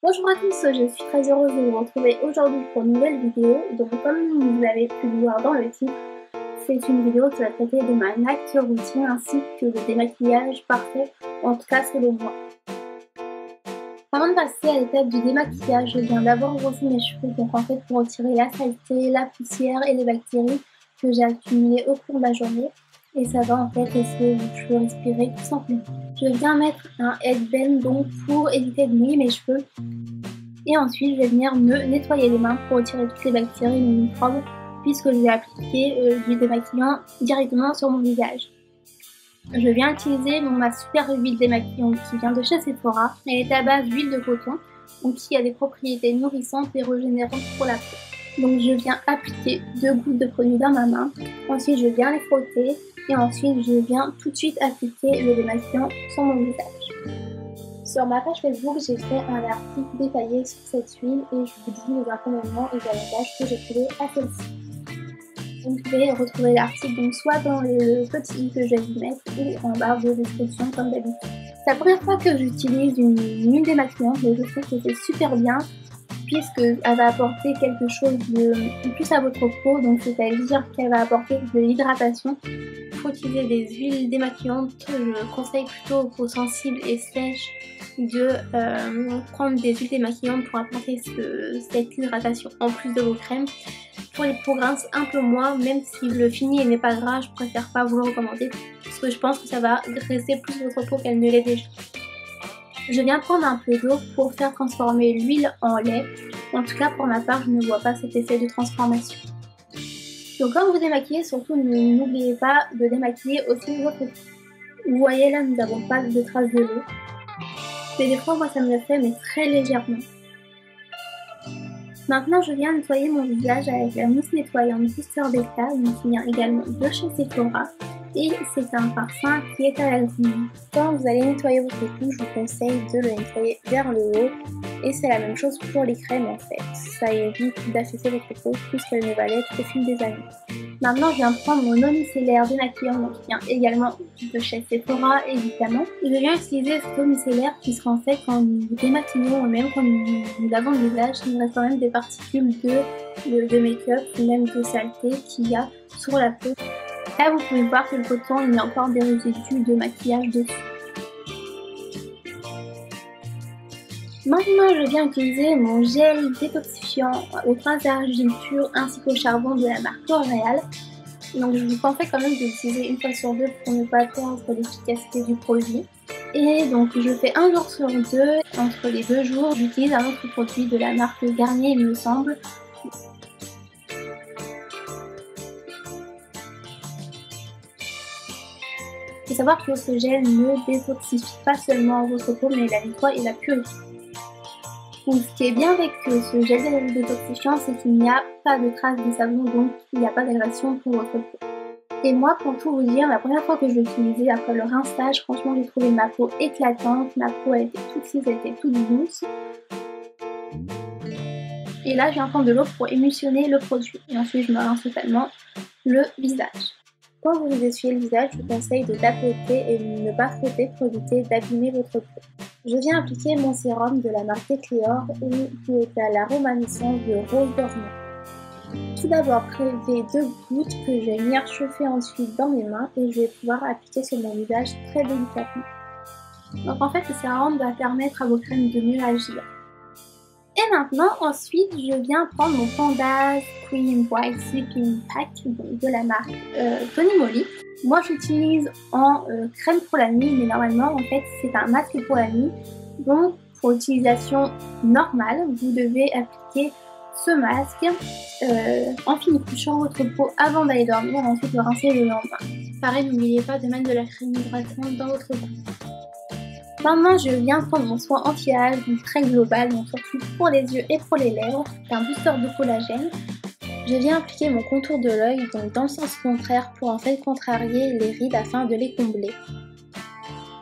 Bonjour à tous, je suis très heureuse de vous retrouver aujourd'hui pour une nouvelle vidéo. Donc comme vous avez pu le voir dans le titre, c'est une vidéo qui va traiter de ma night routine ainsi que le démaquillage parfait, en tout cas selon moi. Avant de passer à l'étape du démaquillage, je viens d'abord brosser mes cheveux, donc en fait pour retirer la saleté, la poussière et les bactéries que j'ai accumulées au cours de la journée. Et ça va en fait laisser mes cheveux respirer tout simplement. Je viens mettre un headband donc pour éviter de mouiller mes cheveux. Et ensuite, je vais venir me nettoyer les mains pour retirer toutes les bactéries et les microbes puisque je vais appliquer du démaquillant directement sur mon visage. Je viens utiliser ma super huile démaquillante qui vient de chez Sephora. Elle est à base d'huile de coton, donc qui a des propriétés nourrissantes et régénérantes pour la peau. Donc je viens appliquer 2 gouttes de produit dans ma main, ensuite je viens les frotter et ensuite je viens tout de suite appliquer le démaquillant sur mon visage. Sur ma page Facebook, j'ai fait un article détaillé sur cette huile et je vous dis les inconvénients et les avantages que j'ai trouvés à celle-ci. Vous pouvez retrouver l'article donc soit dans le petit i que je vais vous mettre ou en barre de description comme d'habitude. C'est la première fois que j'utilise une huile démaquillante et je trouve que c'est super bien puisqu'elle va apporter quelque chose de plus à votre peau, donc c'est-à-dire qu'elle va apporter de l'hydratation. Pour utiliser des huiles démaquillantes, je conseille plutôt aux peaux sensibles et sèches de prendre des huiles démaquillantes pour apporter cette hydratation en plus de vos crèmes. Pour les peaux grasses, un peu moins, même si le fini n'est pas gras, je préfère pas vous le recommander parce que je pense que ça va graisser plus votre peau qu'elle ne l'est déjà. Je viens prendre un peu d'eau pour faire transformer l'huile en lait. En tout cas, pour ma part, je ne vois pas cet effet de transformation. Donc quand vous démaquillez, surtout n'oubliez pas de démaquiller aussi votre peau. Vous voyez là, nous n'avons pas de traces de l'eau. Mais des fois, moi ça me le fait, mais très légèrement. Maintenant, je viens nettoyer mon visage avec la mousse nettoyante Booster Beta, qui vient également de chez Sephora. Et c'est un parfum qui est à la vanille. Quand vous allez nettoyer votre cou, je vous conseille de le nettoyer vers le haut. Et c'est la même chose pour les crèmes en fait. Ça évite d'affaisser votre peau plus qu'elle ne va l'être au fil des années. Maintenant, je viens prendre mon eau micellaire démaquillant, qui vient également de chez Sephora évidemment. Je viens utiliser cette eau micellaire puisqu'en fait, quand nous démaquillons ou même quand nous lavons le visage, il reste quand même des particules de make-up ou même de saleté qu'il y a sur la peau. Là, vous pouvez voir que le coton, il y a encore des résidus de maquillage dessus. Maintenant, je viens utiliser mon gel détoxifiant au prince d'argile pur ainsi qu'au charbon de la marque L'Oréal. Donc, je vous conseille quand même de l'utiliser une fois sur deux pour ne pas perdre l'efficacité du produit. Et donc, je fais un jour sur deux. Entre les 2 jours, j'utilise un autre produit de la marque Garnier, il me semble. Il faut savoir que ce gel ne détoxifie pas seulement votre peau, mais la nettoie et la purifie. Donc, ce qui est bien avec ce gel détoxifiant, c'est qu'il n'y a pas de traces de savon, donc il n'y a pas d'agression pour votre peau. Et moi, pour tout vous dire, la première fois que je l'ai utilisé après le rinçage, franchement, j'ai trouvé ma peau éclatante. Ma peau, elle était toute lisse, elle était toute douce. Et là, je viens prendre de l'eau pour émulsionner le produit. Et ensuite, je me rince totalement le visage. Quand vous vous essuyez le visage, je vous conseille de tapoter et ne pas frotter pour éviter d'abîmer votre peau. Je viens appliquer mon sérum de la marque Ecléor qui est à l'aromanescence de rose d'Orient. Tout d'abord, prélevez 2 gouttes que je vais venir chauffer ensuite dans mes mains et je vais pouvoir appliquer sur mon visage très délicatement. Donc en fait, le sérum va permettre à vos crèmes de mieux agir. Et maintenant, ensuite, je viens prendre mon Panda Cream White Sleeping Pack de la marque Tony Moly. Moi, j'utilise en crème pour la nuit, mais normalement, en fait, c'est un masque pour la nuit. Donc, pour utilisation normale, vous devez appliquer ce masque en finicuchant votre peau avant d'aller dormir et ensuite le rincer le lendemain. Pareil, n'oubliez pas de mettre de la crème hydratante dans votre peau. Maintenant, je viens prendre mon soin anti-âge, très global, donc surtout pour les yeux et pour les lèvres. C'est un booster de collagène. Je viens appliquer mon contour de l'œil, donc dans le sens contraire, pour en fait contrarier les rides afin de les combler.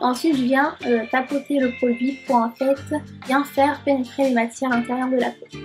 Ensuite, je viens tapoter le produit pour en fait bien faire pénétrer les matières intérieures de la peau.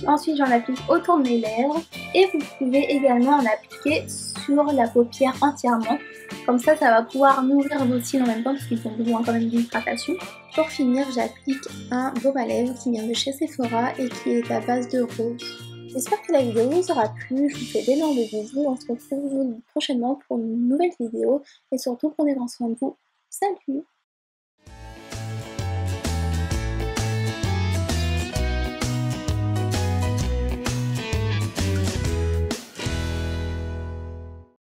Ensuite, j'en applique autour de mes lèvres et vous pouvez également en appliquer sur la paupière entièrement. Comme ça va pouvoir nourrir vos cils en même temps parce qu'ils ont besoin quand même d'hydratation. Pour finir, j'applique un baume à lèvres qui vient de chez Sephora et qui est à base de rose. J'espère que la vidéo vous aura plu, je vous fais d'énormes bisous, on se retrouve prochainement pour une nouvelle vidéo et surtout prenez grand soin de vous. Salut!